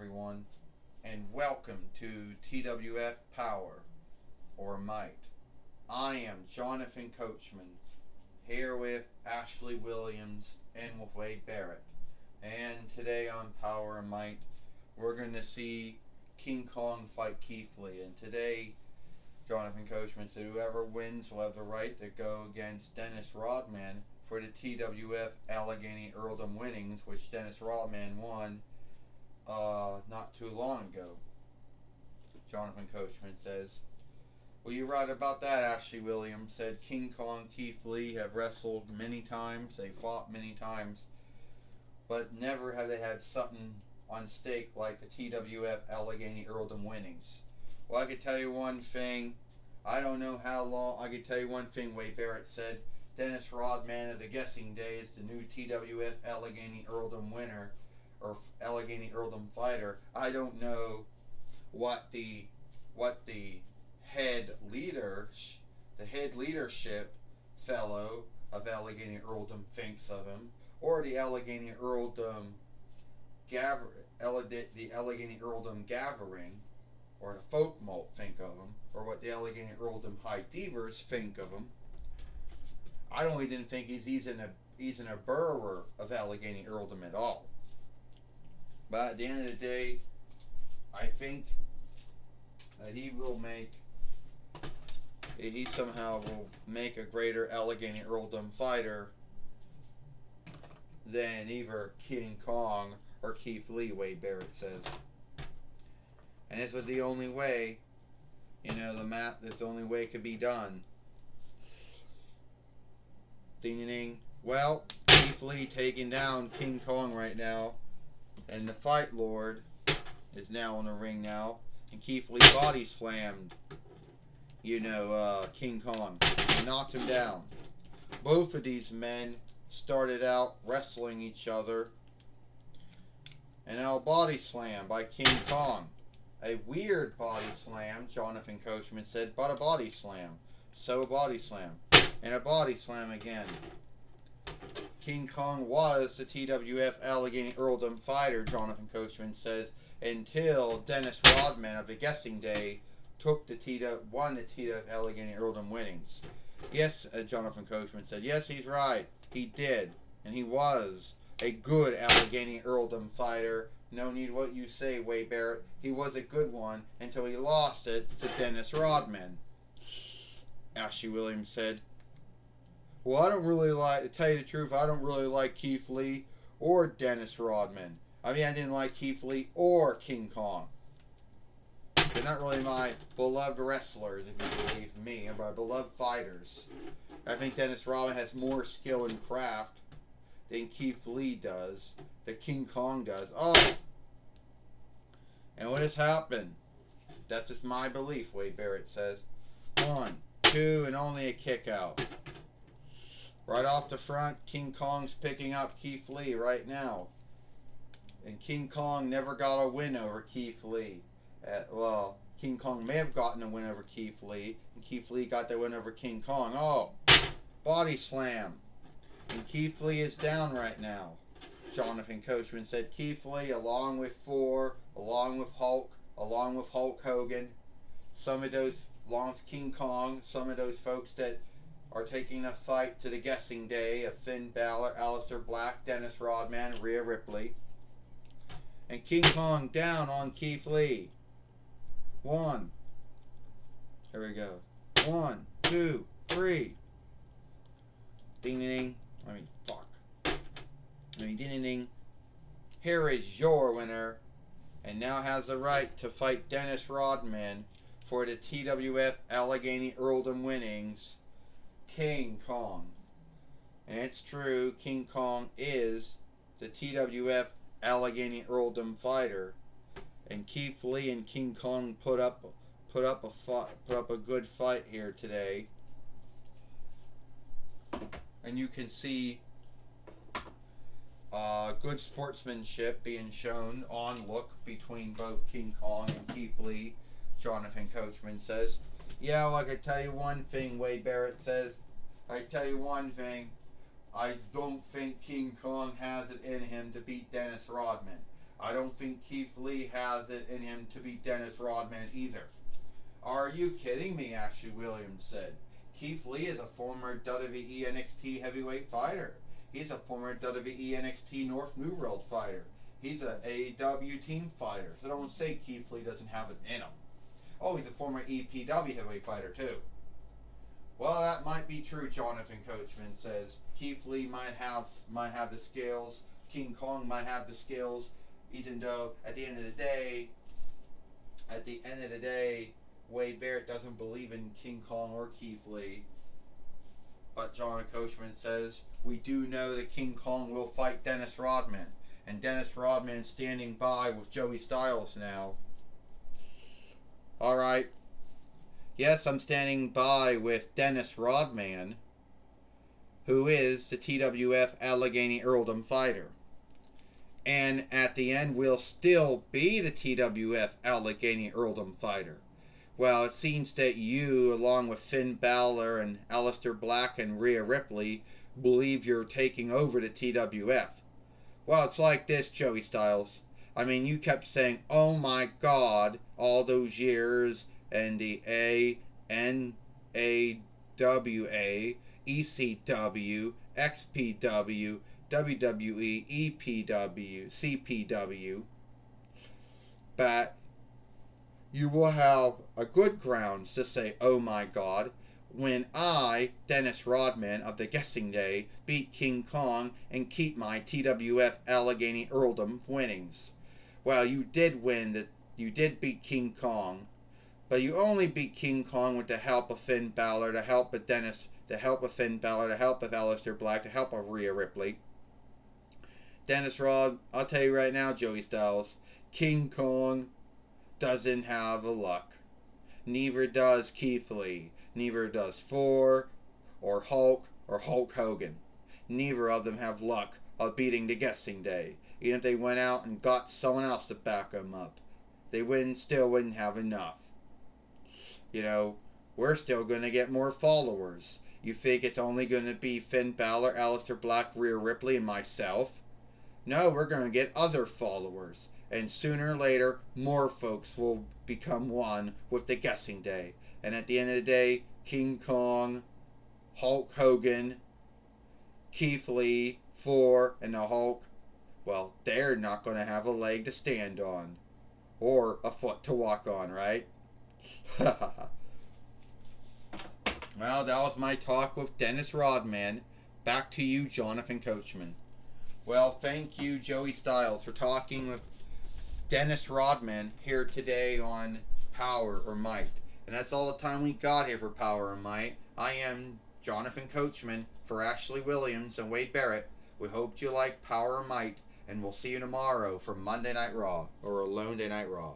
everyone, and welcome to TWF Power or Might. I am Jonathan Coachman, here with Ashley Williams and with Wade Barrett. And today on Power and Might, we're going to see King Kong fight Keith Lee. And today, Jonathan Coachman said whoever wins will have the right to go against Dennis Rodman for the TWF Allegheny Earldom winnings, which Dennis Rodman won not too long ago. Jonathan Coachman says, "Well, you're right about that," Ashley Williams said. "King Kong, Keith Lee have wrestled many times. They fought many times. But never have they had something on stake like the TWF Allegheny Earldom winnings." Well, I could tell you one thing. I don't know how long. I could tell you one thing, Wade Barrett said. Dennis Rodman of the guessing day is the new TWF Allegheny Earldom winner or Allegheny Earldom fighter. I don't know what the head leader, the head leadership fellow of Allegheny Earldom thinks of him, or the Allegheny Earldom the Allegheny Earldom gathering, or the folk malt think of him, or what the Allegheny Earldom High Divers think of him. I don't even think he's in a burrower of Allegheny Earldom at all. But at the end of the day, I think that he somehow will make a greater Allegheny Earldom fighter than either King Kong or Keith Lee, Wade Barrett says. And this was the only way, that's the only way it could be done. Ding ding ding. Well, Keith Lee taking down King Kong right now. And the Fight Lord is now in the ring now. And Keith Lee body slammed, King Kong. He knocked him down. Both of these men started out wrestling each other. And now a body slam by King Kong. A weird body slam, Jonathan Coachman said, but a body slam. So a body slam. And a body slam again. King Kong was the TWF Allegheny Earldom fighter, Jonathan Coachman says, until Dennis Rodman of the guessing day won the TWF Allegheny Earldom winnings. Yes, Jonathan Coachman said, yes, he's right. He did. And he was a good Allegheny Earldom fighter. No need what you say, Wade Barrett. He was a good one until he lost it to Dennis Rodman. Ashley Williams said, "Well, to tell you the truth, I don't really like Keith Lee or Dennis Rodman. I didn't like Keith Lee or King Kong. They're not really my beloved wrestlers, if you believe me, or my beloved fighters. I think Dennis Rodman has more skill and craft than Keith Lee does, that King Kong does." Oh! And what has happened? That's just my belief, Wade Barrett says. 1, 2, and only a kick out. Right off the front, King Kong's picking up Keith Lee right now. And King Kong never got a win over Keith Lee. King Kong may have gotten a win over Keith Lee, and Keith Lee got the win over King Kong. Oh, body slam. And Keith Lee is down right now. Jonathan Coachman said Keith Lee, along with Hulk, along with Hulk Hogan, along with King Kong, some of those folks that are taking a fight to the guessing day of Finn Balor, Aleister Black, Dennis Rodman, Rhea Ripley. And King Kong down on Keith Lee. 1. Here we go. 1, 2, 3. Ding ding ding. Ding ding ding. Here is your winner, and now has the right to fight Dennis Rodman for the TWF Allegheny Earldom winnings, King Kong. And it's true, King Kong is the TWF Allegheny Earldom fighter, and Keith Lee and King Kong put up a good fight here today. And you can see good sportsmanship being shown on look between both King Kong and Keith Lee, Jonathan Coachman says. Yeah, well, I can tell you one thing, Wade Barrett says. I tell you one thing. I don't think King Kong has it in him to beat Dennis Rodman. I don't think Keith Lee has it in him to beat Dennis Rodman either. Are you kidding me? Ashley Williams said. Keith Lee is a former WWE NXT heavyweight fighter. He's a former WWE NXT North New World fighter. He's a AEW team fighter. So don't say Keith Lee doesn't have it in him. Oh, he's a former EPW heavyweight fighter too. Well, that might be true, Jonathan Coachman says. Keith Lee might have the skills. King Kong might have the skills, even though at the end of the day, Wade Barrett doesn't believe in King Kong or Keith Lee. But Jonathan Coachman says we do know that King Kong will fight Dennis Rodman, and Dennis Rodman is standing by with Joey Styles now. All right. Yes, I'm standing by with Dennis Rodman, who is the TWF Allegheny Earldom fighter. And at the end will still be the TWF Allegheny Earldom fighter. Well, it seems that you, along with Finn Balor and Aleister Black and Rhea Ripley, believe you're taking over the TWF. Well, it's like this, Joey Styles. I mean, you kept saying, oh my God, all those years, and the ANAWA, ECW, XPW, WWE, EPW, CPW. But you will have a good grounds to say, oh my God, when I, Dennis Rodman of the Guessing Day, beat King Kong and keep my TWF Allegheny Earldom winnings. Well, you did win, you did beat King Kong, but you only beat King Kong with the help of Finn Balor, the help of Dennis, the help of Finn Balor, the help of Aleister Black, the help of Rhea Ripley. Dennis Rod, I'll tell you right now, Joey Styles, King Kong doesn't have the luck. Neither does Keith Lee. Neither does Thor or Hulk Hogan. Neither of them have luck of beating the Guessing Day. Even if they went out and got someone else to back them up, they still wouldn't have enough. You know, we're still going to get more followers. You think it's only going to be Finn Balor, Aleister Black, Rhea Ripley, and myself? No, we're going to get other followers. And sooner or later, more folks will become one with the Guessing Day. And at the end of the day, King Kong, Hulk Hogan, Keith Lee, Thor, and the Hulk, well, they're not going to have a leg to stand on. Or a foot to walk on, right? Well, that was my talk with Dennis Rodman. Back to you, Jonathan Coachman. Well, thank you, Joey Styles, for talking with Dennis Rodman here today on Power or Might. And that's all the time we got here for Power or Might. I am Jonathan Coachman for Ashley Williams and Wade Barrett. We hope you like Power or Might, and we'll see you tomorrow for Monday Night Raw, or Alone Day Night Raw.